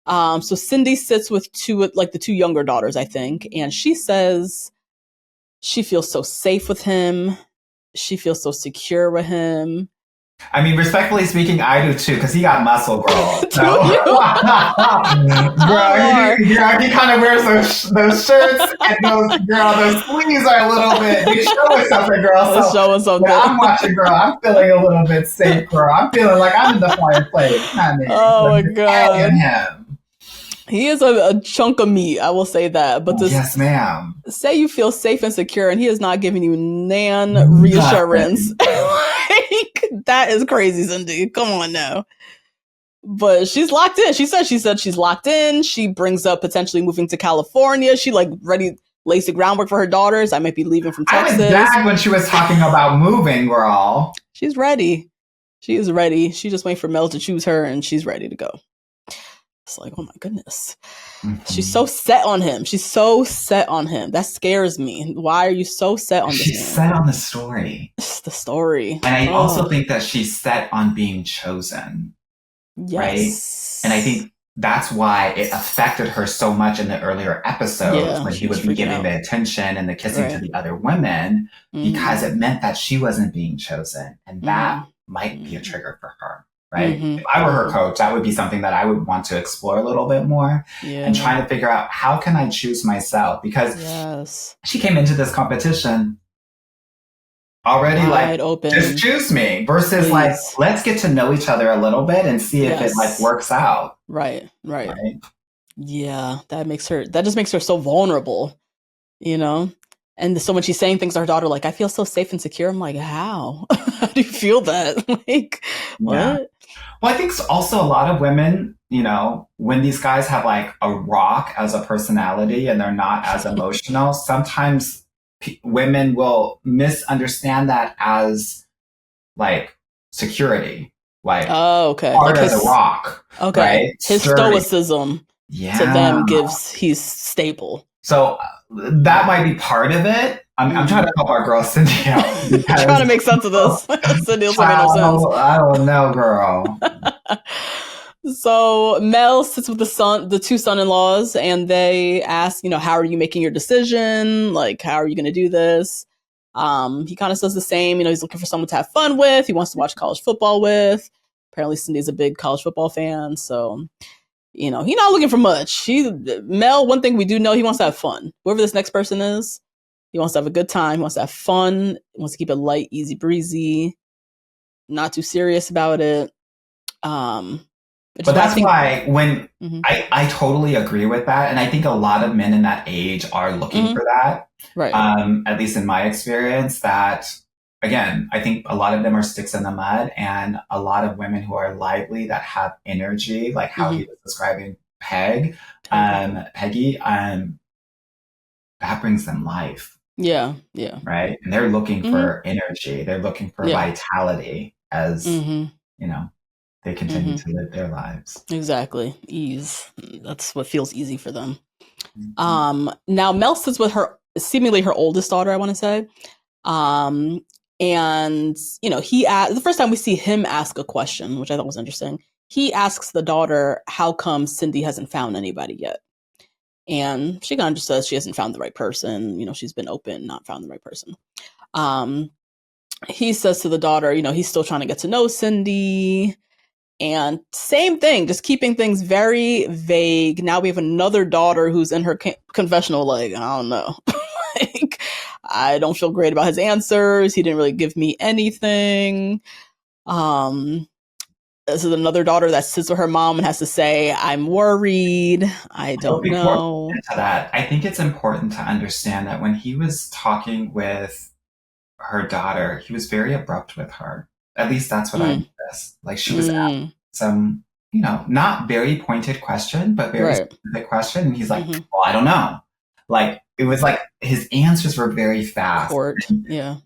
So Cindy sits with the 2 younger daughters, I think. And she says she feels so safe with him. She feels so secure with him. I mean, respectfully speaking, I do too, because he got muscle, girl. So. He kind of wears those shirts, and those sleeves are a little bit. They show us something, girl. So showing something. I'm watching, girl. I'm feeling a little bit safe, girl. I'm feeling like I'm in the fireplace. Oh my god. Him. He is a chunk of meat, I will say that. But yes, ma'am. Say you feel safe and secure, and he is not giving you reassurance. Like, that is crazy, Cindy. Come on now. But she's locked in. She said she's locked in. She brings up potentially moving to California. She like ready lays the groundwork for her daughters. I might be leaving from Texas. I was gagged when she was talking about moving, girl. She's ready. She is ready. She just waiting for Mel to choose her, and she's ready to go. It's like, oh my goodness. Mm-hmm. She's so set on him. She's so set on him. That scares me. Why are you so set on this She's set on the story. It's the story. And I also think that she's set on being chosen. Yes. Right? And I think that's why it affected her so much in the earlier episodes when he would be giving the attention and the kissing to the other women, because it meant that she wasn't being chosen. And that might be a trigger for her. Right? If I were her coach, that would be something that I would want to explore a little bit more and trying to figure out, how can I choose myself? Because she came into this competition already like open. Just choose me versus like, let's get to know each other a little bit and see if it like works out. Right. Yeah. That just makes her so vulnerable, you know? And so when she's saying things to her daughter, like, I feel so safe and secure. I'm like, how? How do you feel that? Like, what? Well, I think also a lot of women, you know, when these guys have like a rock as a personality and they're not as emotional, sometimes women will misunderstand that as like security, like hard like as a rock. Okay, right? His stoicism to them he's stable. So that might be part of it. I'm trying to help our girl Cindy out. I'm trying to make sense of this. Cindy also made no sense. I don't know, girl. So Mel sits with the two son-in-laws, and they ask, you know, how are you making your decision? Like, how are you going to do this? He kind of says the same. You know, he's looking for someone to have fun with. He wants to watch college football with. Apparently, Cindy's a big college football fan, so you know, he's not looking for much. Mel, one thing we do know, he wants to have fun. Whoever this next person is, he wants to have a good time. He wants to have fun. He wants to keep it light, easy breezy, not too serious about it. But that's why when I totally agree with that. And I think a lot of men in that age are looking for that. Right. At least in my experience, that again, I think a lot of them are sticks in the mud, and a lot of women who are lively, that have energy, like how he was describing Peggy, that brings them life. Yeah. Right. And they're looking for energy. They're looking for vitality as, you know, they continue to live their lives. Exactly. Ease. That's what feels easy for them. Now Mel sits with seemingly her oldest daughter, I want to say. And, you know, the first time we see him ask a question, which I thought was interesting, he asks the daughter, how come Cindy hasn't found anybody yet? And she kind of just says she hasn't found the right person. You know, she's been open, not found the right person. He says to the daughter, you know, he's still trying to get to know Cindy. And same thing, just keeping things very vague. Now we have another daughter who's in her confessional, like, I don't know. Like, I don't feel great about his answers. He didn't really give me anything. This is another daughter that sits with her mom and has to say, I'm worried. I don't know. To that, I think it's important to understand that when he was talking with her daughter, he was very abrupt with her. At least that's what I noticed. Like, she was asking some, you know, not very pointed question, but very specific question. And he's like, well, I don't know. Like, it was like his answers were very fast. Yeah,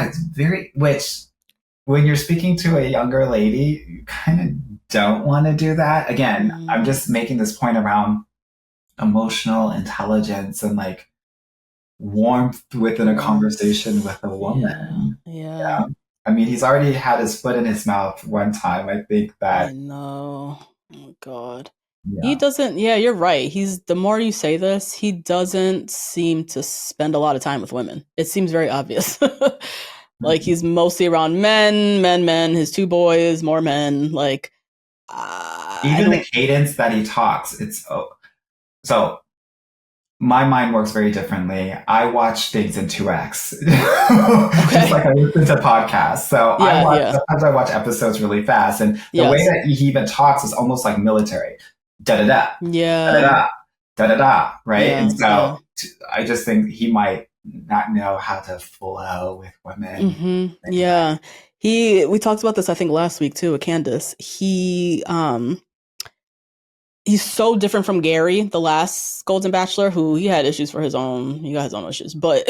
it's very, which when you're speaking to a younger lady, you kind of don't want to do that. Again, I'm just making this point around emotional intelligence and like warmth within a conversation with a woman. Yeah. I mean, he's already had his foot in his mouth one time. I think that. I know. Oh, God. He doesn't. Yeah, you're right. The more you say this, he doesn't seem to spend a lot of time with women. It seems very obvious. Like, he's mostly around men, his two boys, more men. Like, even the cadence that he talks, so my mind works very differently. I watch things in 2x. Just like I listen to podcasts. So sometimes I watch episodes really fast. And the way that he even talks is almost like military. Da-da-da. Yeah. Da-da-da. Da-da-da. Right? And so I just think he might not know how to flow with women. We talked about this, I think, last week too with Candace. He's so different from Gary, the last Golden Bachelor, who he had issues for his own. He got his own issues. But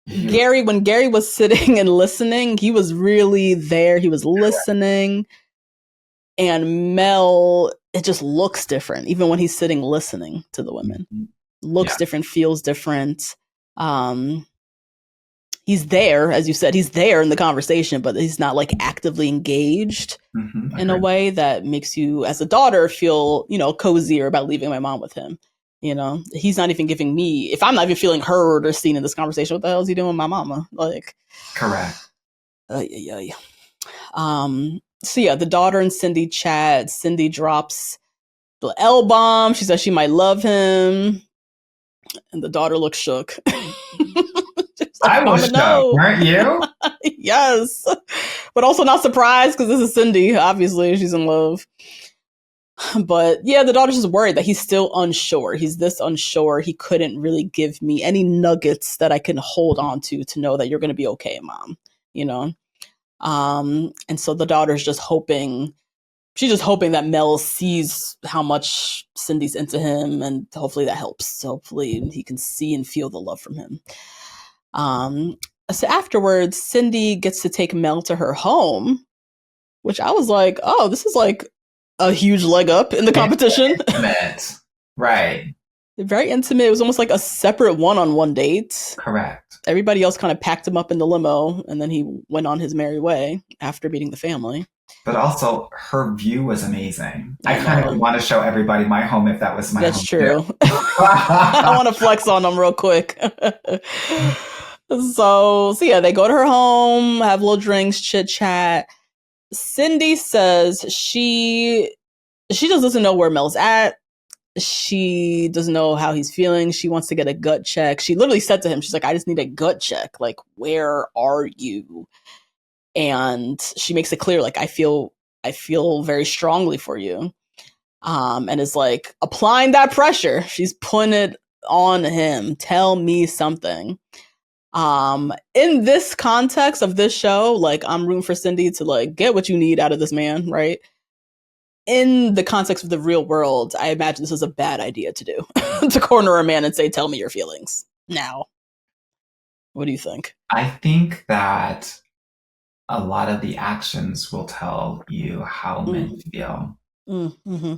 when Gary was sitting and listening, he was really there. He was listening. And Mel, it just looks different, even when he's sitting listening to the women. Looks different, feels different. He's there, as you said, he's there in the conversation, but he's not like actively engaged in a way that makes you, as a daughter, feel, cozier about leaving my mom with him. He's not even giving me, if I'm not even feeling heard or seen in this conversation, what the hell is he doing with my mama? Like, correct. So yeah, the daughter and Cindy chat. Cindy drops the L-bomb. She says she might love him. And the daughter looks shook. I was shook, weren't you? Yes. But also not surprised because this is Cindy. Obviously, she's in love. But yeah, the daughter's just worried that he's still unsure. He's this unsure. He couldn't really give me any nuggets that I can hold on to know that you're going to be okay, Mom. And so the daughter's just hoping. She's just hoping that Mel sees how much Cindy's into him, and hopefully that helps. Hopefully he can see and feel the love from him. So afterwards, Cindy gets to take Mel to her home, which I was like, oh, this is like a huge leg up in the competition. Intimate. Right. Very intimate. It was almost like a separate one-on-one date. Correct. Everybody else kind of packed him up in the limo, and then he went on his merry way after meeting the family. But also, her view was amazing. I kind of want to show everybody my home if that was my home. That's true. I want to flex on them real quick. So yeah, they go to her home, have little drinks, chit chat. Cindy says she just doesn't know where Mel's at. She doesn't know how he's feeling. She wants to get a gut check. She literally said to him, she's like, I just need a gut check. Like, where are you? And she makes it clear, like, I feel very strongly for you. And is like applying that pressure. She's putting it on him. Tell me something. In this context of this show, like, I'm rooting for Cindy to like get what you need out of this man, right? In the context of the real world, I imagine this is a bad idea to do. To corner a man and say, tell me your feelings now. What do you think? I think that a lot of the actions will tell you how men feel. Mm-hmm.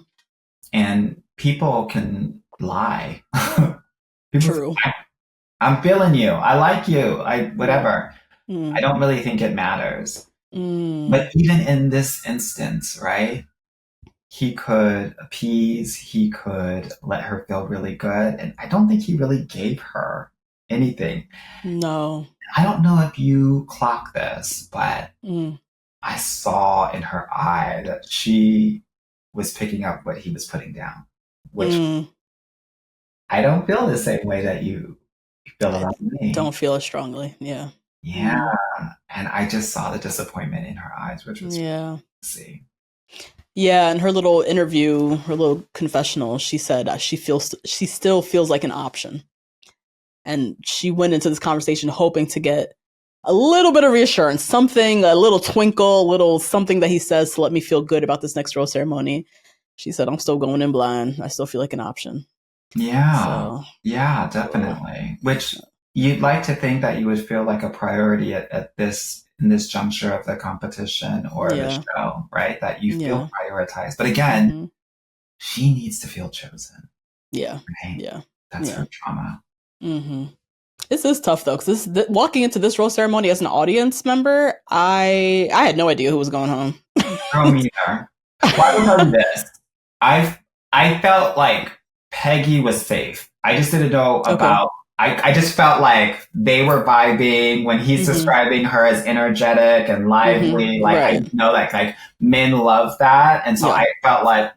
And people can lie. True. I'm feeling you. I like you. Whatever. I don't really think it matters. But even in this instance, right? He could appease, he could let her feel really good. And I don't think he really gave her anything. No. I don't know if you clock this, but I saw in her eye that she was picking up what he was putting down, which I don't feel the same way that you feel about me. Don't feel as strongly. Yeah. Yeah. And I just saw the disappointment in her eyes, which was see. Yeah, in her little interview, her little confessional, she said she still feels like an option. And she went into this conversation hoping to get a little bit of reassurance, something, a little twinkle, a little something that he says to let me feel good about this next rose ceremony. She said, I'm still going in blind. I still feel like an option. Yeah. So, yeah, definitely. Which you'd like to think that you would feel like a priority in this juncture of the competition or the show, right? That you feel prioritized. But again, she needs to feel chosen. Yeah. Right? Yeah. That's her trauma. Mm-hmm. This is tough though, because walking into this rose ceremony as an audience member, I had no idea who was going home. Girl, me either. Why would I do this? I felt like Peggy was safe. I just didn't know about. I just felt like they were vibing when he's describing her as energetic and lively. Like I know that like men love that, and so I felt like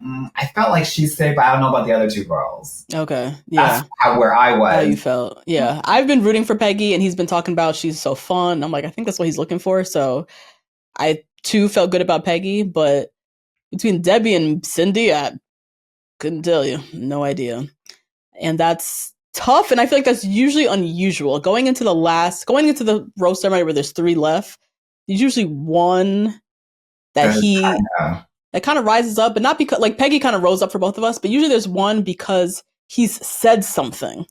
she's safe. But I don't know about the other two girls. Okay, yeah, that's where I was. How you felt? Yeah, I've been rooting for Peggy, and he's been talking about she's so fun. I'm like, I think that's what he's looking for. So I too felt good about Peggy, but between Debbie and Cindy, I couldn't tell you, no idea, and that's tough, and I feel like that's usually unusual. Going into the roast ceremony where there's 3 left, there's usually one that that kind of rises up, but not because, like, Peggy kind of rose up for both of us, but usually there's one because he's said something.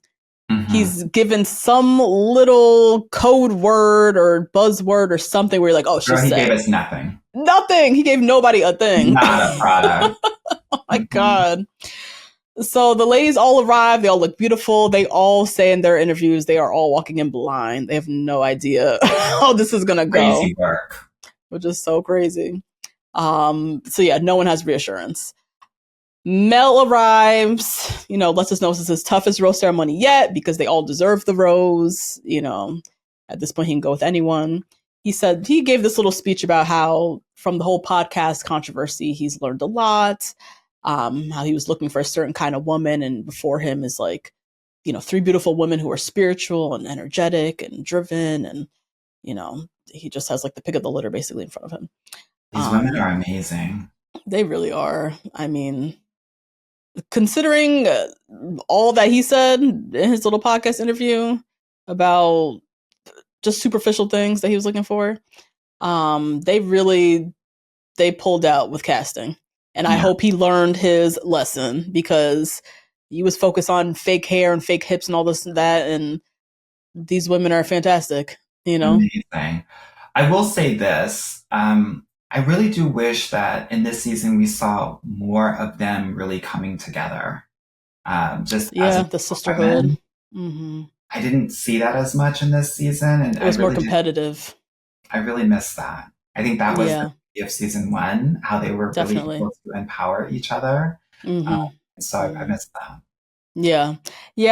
Mm-hmm. He's given some little code word or buzzword or something where you're like, oh, he gave us nothing. Nothing. He gave nobody a thing. Not a product. Oh my God. So the ladies all arrive. They all look beautiful. They all say in their interviews they are all walking in blind. They have no idea how this is going to go. Crazy work. Which is so crazy. So yeah, no one has reassurance. Mel arrives, lets us know this is his toughest rose ceremony yet because they all deserve the rose. At this point, he can go with anyone. He said he gave this little speech about how from the whole podcast controversy, he's learned a lot, how he was looking for a certain kind of woman. And before him is like, 3 beautiful women who are spiritual and energetic and driven. And, he just has like the pick of the litter basically in front of him. These women are amazing. They really are. I mean, considering all that he said in his little podcast interview about just superficial things that he was looking for, they pulled out with casting. And I hope he learned his lesson because he was focused on fake hair and fake hips and all this and that. And these women are fantastic, Amazing. I will say this. I really do wish that in this season we saw more of them really coming together. Just as the sisterhood. Mm-hmm. I didn't see that as much in this season, and it was more competitive. I really missed that. I think that was the beauty of season 1, how they were really able to empower each other. Mm-hmm. So I missed that. Yeah,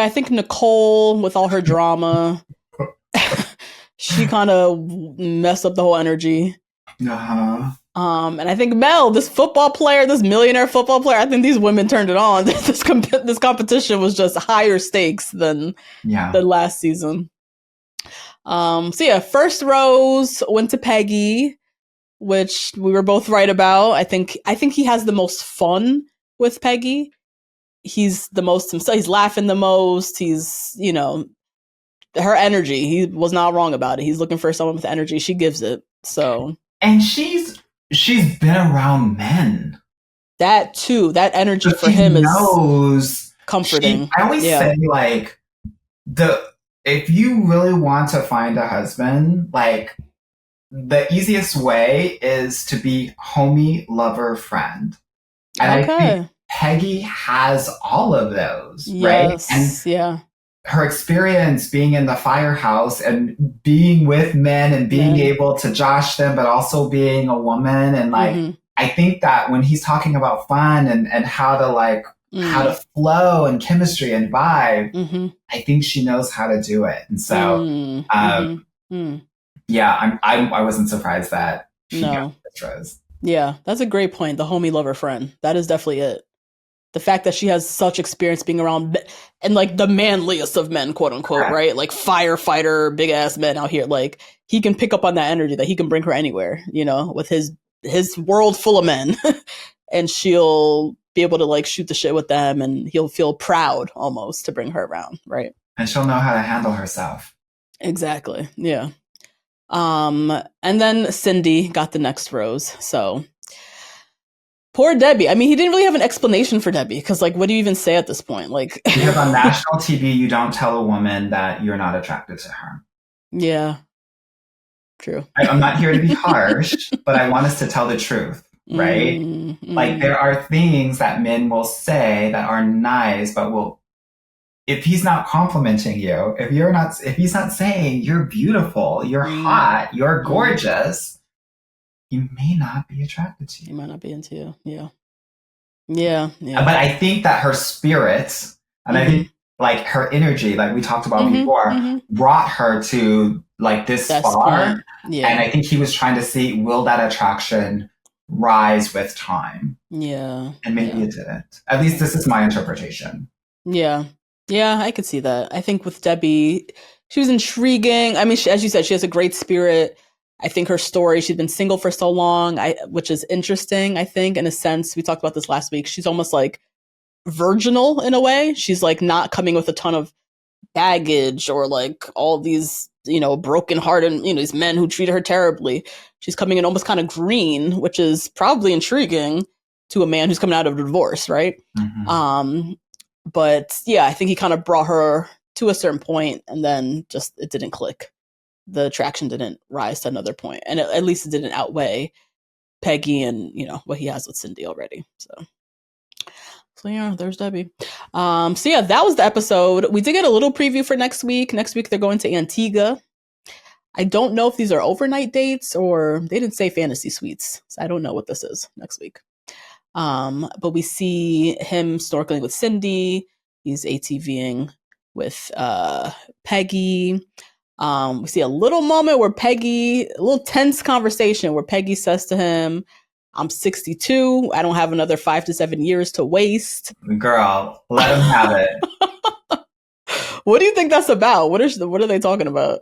I think Nicole, with all her drama, she kind of messed up the whole energy. Uh-huh. And I think Mel, this millionaire football player, I think these women turned it on. This competition was just higher stakes than last season. First rose went to Peggy, which we were both right about. I think he has the most fun with Peggy. He's the most himself. He's laughing the most. He's, her energy. He was not wrong about it. He's looking for someone with energy. She gives it. So. And she's been around men. That too. That energy for him is comforting. I always say, like, if you really want to find a husband, like, the easiest way is to be homie, lover, friend. And I think Peggy has all of those, right? And her experience being in the firehouse and being with men and being able to josh them, but also being a woman. And like, I think that when he's talking about fun and how to how to flow and chemistry and vibe, I think she knows how to do it. And so, I wasn't surprised that she got this rose. Yeah, that's a great point. The homie, lover, friend. That is definitely it. The fact that she has such experience being around and like the manliest of men, quote unquote, right? Like firefighter, big ass men out here. Like he can pick up on that energy that he can bring her anywhere, with his world full of men and she'll be able to like shoot the shit with them and he'll feel proud almost to bring her around. Right. And she'll know how to handle herself. Exactly. Yeah. And then Cindy got the next rose. So poor Debbie. I mean, he didn't really have an explanation for Debbie because, like, what do you even say at this point? Like, because on national TV, you don't tell a woman that you're not attracted to her. Yeah, true. I'm not here to be harsh, but I want us to tell the truth, right? Like, there are things that men will say that are nice, but if he's not complimenting you, if he's not saying you're beautiful, you're hot, you're gorgeous. He may not be attracted to you. He might not be into you. Yeah. Yeah. But I think that her spirit, and I think like her energy, like we talked about before, brought her to like this far. Yeah. And I think he was trying to see, will that attraction rise with time? Yeah. And maybe it didn't. At least this is my interpretation. Yeah. Yeah, I could see that. I think with Debbie, she was intriguing. I mean, as you said, she has a great spirit. I think her story, she's been single for so long, which is interesting, I think, in a sense. We talked about this last week. She's almost like virginal in a way. She's like not coming with a ton of baggage or like all these a broken heart and, these men who treated her terribly. She's coming in almost kind of green, which is probably intriguing to a man who's coming out of a divorce, right? Mm-hmm. But yeah, I think he kind of brought her to a certain point, and then just it didn't click. The attraction didn't rise to another point, and at least it didn't outweigh Peggy and what he has with Cindy already. So yeah, there's Debbie. So yeah, that was the episode. We did get a little preview for next week. Next week they're going to Antigua. I don't know if these are overnight dates or they didn't say fantasy suites, so I don't know what this is next week. But we see him snorkeling with Cindy. He's ATVing with Peggy. We see a little moment where a little tense conversation where Peggy says to him, I'm 62. I don't have another 5 to 7 years to waste. Girl, let him have it. What do you think that's about? What are they talking about?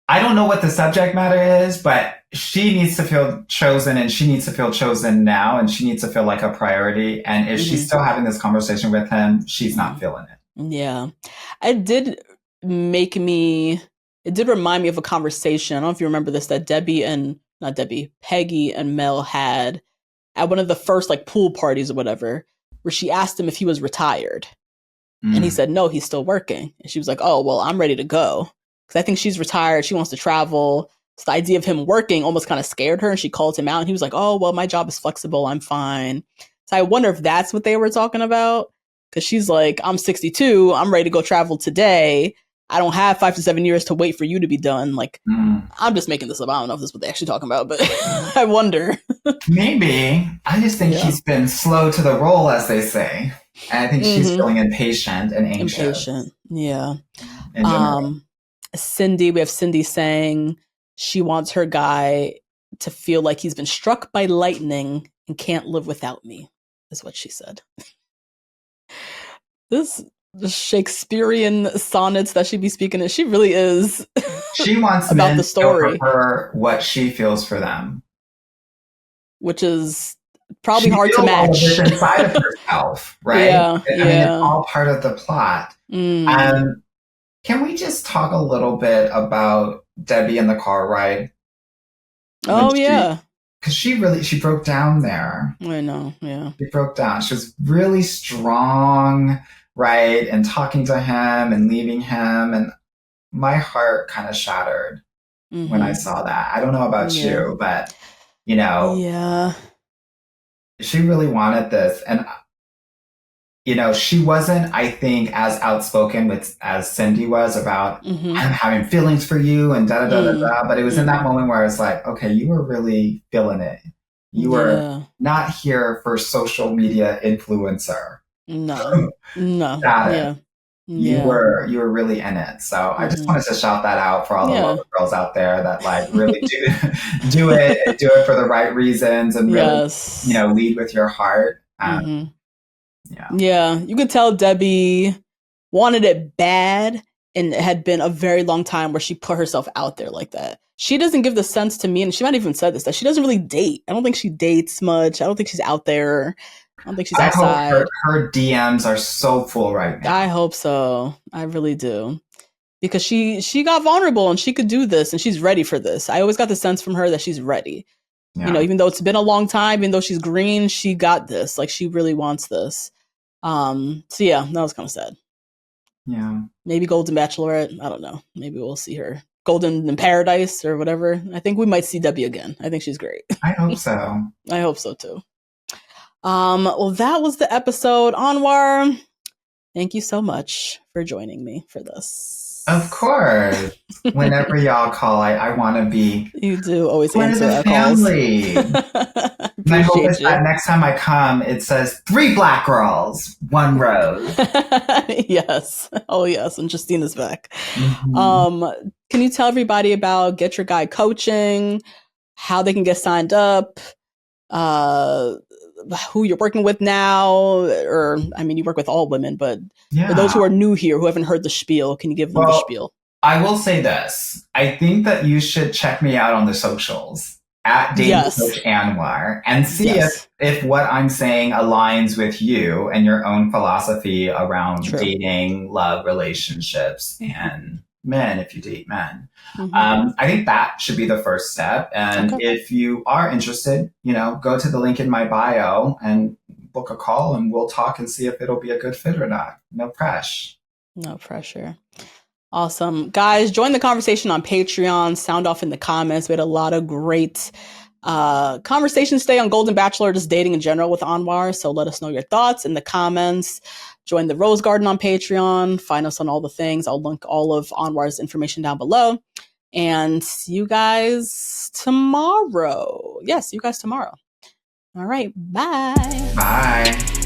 I don't know what the subject matter is, but she needs to feel chosen, and she needs to feel chosen now, and she needs to feel like a priority. And if she's still having this conversation with him, she's not feeling it. Yeah. It did remind me of a conversation. I don't know if you remember this, that Peggy and Mel had at one of the first pool parties or whatever, where she asked him if he was retired. And he said, no, he's still working. And she was like, oh, well, I'm ready to go. Because I think she's retired. She wants to travel. So the idea of him working almost kind of scared her. And she called him out. And he was like, oh, well, my job is flexible. I'm fine. So I wonder if that's what they were talking about. Because she's like, I'm 62. I'm ready to go travel today. I don't have 5 to 7 years to wait for you to be done. I'm just making this up. I don't know if this is what they're actually talking about, but I wonder. Maybe. I just think he's been slow to the roll, as they say. And I think she's feeling impatient and anxious. Yeah. Cindy, we have Cindy saying she wants her guy to feel like he's been struck by lightning and can't live without me, is what she said. This Shakespearean sonnets that she'd be speaking in, she really is. She wants about men the story to show her what she feels for them, which is probably hard to match. Inside of herself, right? Yeah, I mean, it's all part of the plot. Can we just talk a little bit about Debbie in the car ride? Because she broke down there. I know, yeah. She broke down. She was really strong, right? And talking to him and leaving him. And my heart kind of shattered when I saw that. I don't know about you, but, Yeah. She really wanted this. And, she wasn't, I think, as outspoken as Cindy was about, I'm having feelings for you and da-da-da-da-da. But it was in that moment where I was like, okay, you were really feeling it. You were not here for social media influencer. No. Yeah. You were really in it. So I just wanted to shout that out for all the lover girls out there that really do it for the right reasons and really, lead with your heart. Yeah, you could tell Debbie wanted it bad, and it had been a very long time where she put herself out there like that. She doesn't give the sense to me, and she might even said this, that she doesn't really date. I don't think she dates much. I don't think she's out there. I don't think she's outside. Hope her DMs are so full right now. I hope so. I really do. Because she got vulnerable and she could do this and she's ready for this. I always got the sense from her that she's ready. Yeah. Even though it's been a long time, even though she's green, she got this. She really wants this. So yeah, that was kind of sad. Yeah. Maybe Golden Bachelorette. I don't know. Maybe we'll see her. Golden in Paradise or whatever. I think we might see Debbie again. I think she's great. I hope so. I hope so too. Well, that was the episode. Anwar, thank you so much for joining me for this. Of course. Whenever y'all call, I want to be. You do always answer our family. And I hope that next time I come, it says 3 black girls, 1 rose. Yes. Oh, yes. And Justine is back. Can you tell everybody about Get Your Guy Coaching, how they can get signed up, who you're working with now, or you work with all women, but for those who are new here, who haven't heard the spiel, can you give them the spiel? I will say this. I think that you should check me out on the socials at Dating Coach Anwar and see if what I'm saying aligns with you and your own philosophy around dating, love, relationships, and men if you date men. I think that should be the first step. And if you are interested, go to the link in my bio and book a call and we'll talk and see if it'll be a good fit or not. No pressure. No pressure. Awesome. Guys, join the conversation on Patreon. Sound off in the comments. We had a lot of great conversations today on Golden Bachelor, just dating in general with Anwar. So let us know your thoughts in the comments. Join the Rose Garden on Patreon. Find us on all the things. I'll link all of Anwar's information down below. And see you guys tomorrow. Yes, see you guys tomorrow. All right. Bye. Bye.